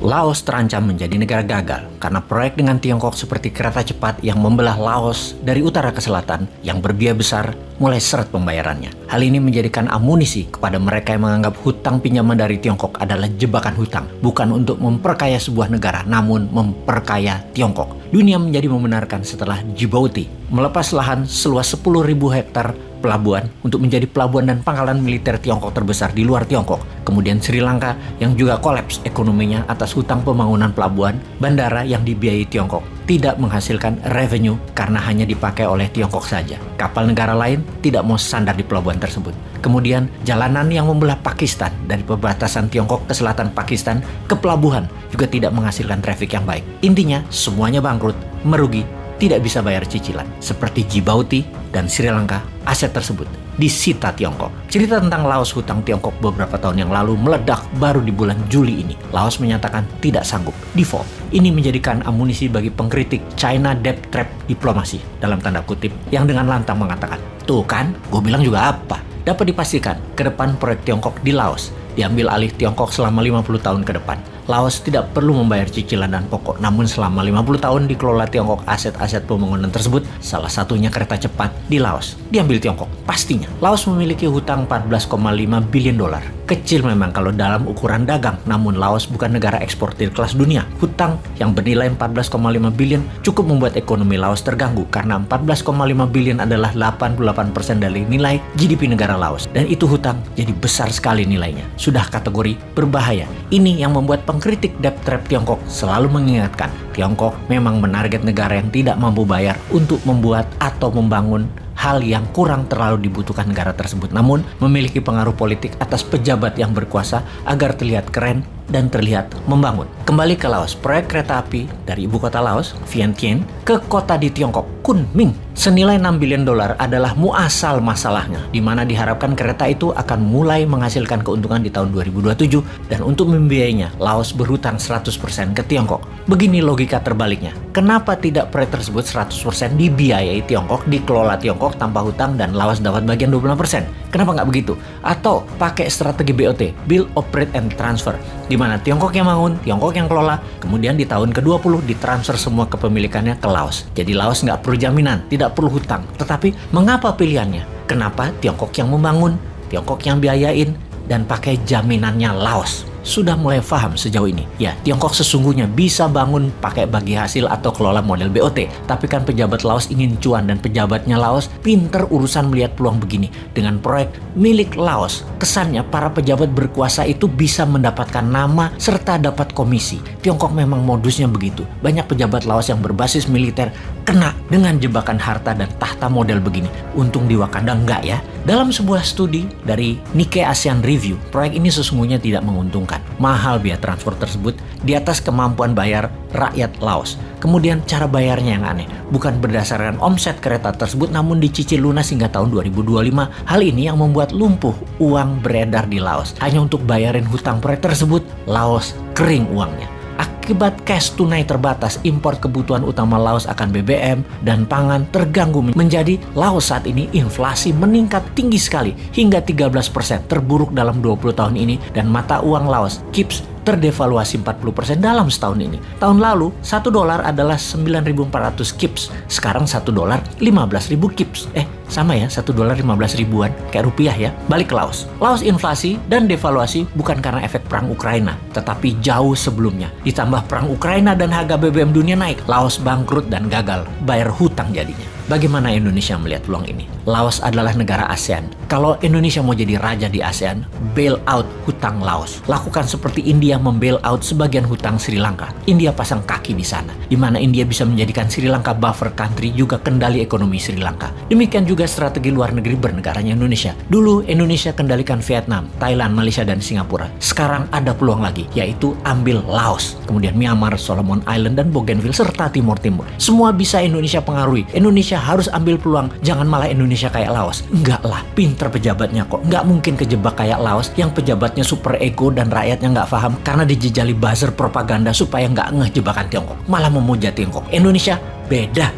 Laos terancam menjadi negara gagal karena proyek dengan Tiongkok seperti kereta cepat yang membelah Laos dari utara ke selatan yang berbiaya besar mulai seret pembayarannya. Hal ini menjadikan amunisi kepada mereka yang menganggap hutang pinjaman dari Tiongkok adalah jebakan hutang, bukan untuk memperkaya sebuah negara, namun memperkaya Tiongkok. Dunia menjadi membenarkan setelah Djibouti melepas lahan seluas 10.000 hektar pelabuhan untuk menjadi pelabuhan dan pangkalan militer Tiongkok terbesar di luar Tiongkok. Kemudian Sri Lanka yang juga kolaps ekonominya atas hutang pembangunan pelabuhan, bandara yang dibiayai Tiongkok tidak menghasilkan revenue karena hanya dipakai oleh Tiongkok saja. Kapal negara lain tidak mau sandar di pelabuhan tersebut. Kemudian jalanan yang membelah Pakistan dari perbatasan Tiongkok ke selatan Pakistan ke pelabuhan juga tidak menghasilkan traffic yang baik. Intinya semuanya bangkrut, merugi, tidak bisa bayar cicilan. Seperti Djibouti dan Sri Lanka, aset tersebut disita Tiongkok. Cerita tentang Laos hutang Tiongkok beberapa tahun yang lalu meledak baru di bulan Juli ini. Laos menyatakan tidak sanggup default. Ini menjadikan amunisi bagi pengkritik China debt trap diplomasi dalam tanda kutip yang dengan lantang mengatakan, "Tuh kan, gue bilang juga apa?" Dapat dipastikan ke depan proyek Tiongkok di Laos diambil alih Tiongkok selama 50 tahun ke depan. Laos tidak perlu membayar cicilan dan pokok, namun selama 50 tahun dikelola Tiongkok aset-aset pembangunan tersebut, salah satunya kereta cepat di Laos, diambil Tiongkok. Pastinya, Laos memiliki hutang 14,5 billion dolar. Kecil memang kalau dalam ukuran dagang, namun Laos bukan negara eksportir kelas dunia. Hutang yang bernilai 14,5 billion cukup membuat ekonomi Laos terganggu karena 14,5 billion adalah 88% dari nilai GDP negara Laos. Dan itu hutang jadi besar sekali nilainya. Sudah kategori berbahaya. Ini yang membuat pengkritik debt trap Tiongkok selalu mengingatkan, Tiongkok memang menarget negara yang tidak mampu bayar untuk membuat atau membangun hal yang kurang terlalu dibutuhkan negara tersebut, namun memiliki pengaruh politik atas pejabat yang berkuasa agar terlihat keren dan terlihat membangun. Kembali ke Laos, proyek kereta api dari ibu kota Laos, Vientiane, ke kota di Tiongkok, Kunming, senilai 6 billion dolar adalah muasal masalahnya, di mana diharapkan kereta itu akan mulai menghasilkan keuntungan di tahun 2027, dan untuk membiayainya, Laos berhutang 100% ke Tiongkok. Begini logika terbaliknya, kenapa tidak proyek tersebut 100% dibiayai Tiongkok, dikelola Tiongkok tanpa hutang, dan Laos dapat bagian 20%? Kenapa nggak begitu? Atau pakai strategi BOT, Build, Operate, and Transfer, di mana Tiongkok yang bangun, Tiongkok yang kelola, kemudian di tahun ke-20 ditransfer semua kepemilikannya ke Laos. Jadi Laos nggak perlu jaminan, tidak perlu hutang. Tetapi mengapa pilihannya? Kenapa Tiongkok yang membangun, Tiongkok yang biayain, dan pakai jaminannya Laos? Sudah mulai paham sejauh ini. Ya, Tiongkok sesungguhnya bisa bangun pakai bagi hasil atau kelola model BOT. Tapi kan pejabat Laos ingin cuan dan pejabatnya Laos pinter urusan melihat peluang begini. Dengan proyek milik Laos, kesannya para pejabat berkuasa itu bisa mendapatkan nama serta dapat komisi. Tiongkok memang modusnya begitu. Banyak pejabat Laos yang berbasis militer kena dengan jebakan harta dan tahta model begini. Untung di Wakanda enggak ya. Dalam sebuah studi dari Nikkei Asian Review, proyek ini sesungguhnya tidak menguntungkan. Mahal biaya transport tersebut di atas kemampuan bayar rakyat Laos. Kemudian cara bayarnya yang aneh, bukan berdasarkan omset kereta tersebut namun dicicil lunas hingga tahun 2025. Hal ini yang membuat lumpuh uang beredar di Laos. Hanya untuk bayarin hutang proyek tersebut, Laos kering uangnya. Akibat cash tunai terbatas, impor kebutuhan utama Laos akan BBM dan pangan terganggu, menjadi Laos saat ini inflasi meningkat tinggi sekali hingga 13%, terburuk dalam 20 tahun ini, dan mata uang Laos KIPS terdevaluasi 40% dalam setahun ini. Tahun lalu, 1 dolar adalah 9.400 KIPS. Sekarang 1 dolar 15.000 KIPS. Sama ya, 1 dolar 15 ribuan, kayak rupiah ya. Balik ke Laos. Laos inflasi dan devaluasi bukan karena efek perang Ukraina, tetapi jauh sebelumnya. Ditambah perang Ukraina dan harga BBM dunia naik, Laos bangkrut dan gagal bayar hutang jadinya. Bagaimana Indonesia melihat peluang ini? Laos adalah negara ASEAN. Kalau Indonesia mau jadi raja di ASEAN, bail out hutang Laos. Lakukan seperti India membail out sebagian hutang Sri Lanka. India pasang kaki di sana, di mana India bisa menjadikan Sri Lanka buffer country, juga kendali ekonomi Sri Lanka. Demikian juga strategi luar negeri bernegaranya Indonesia. Dulu Indonesia kendalikan Vietnam, Thailand, Malaysia, dan Singapura. Sekarang ada peluang lagi, yaitu ambil Laos, kemudian Myanmar, Solomon Island, dan Bougainville, serta Timur Timur. Semua bisa Indonesia pengaruhi. Indonesia harus ambil peluang, jangan malah Indonesia kayak Laos. Enggak lah, pinter pejabatnya kok. Enggak mungkin kejebak kayak Laos yang pejabatnya super ego dan rakyatnya nggak paham karena dijejali buzzer propaganda supaya nggak ngeh jebakan Tiongkok. Malah memuja Tiongkok. Indonesia beda.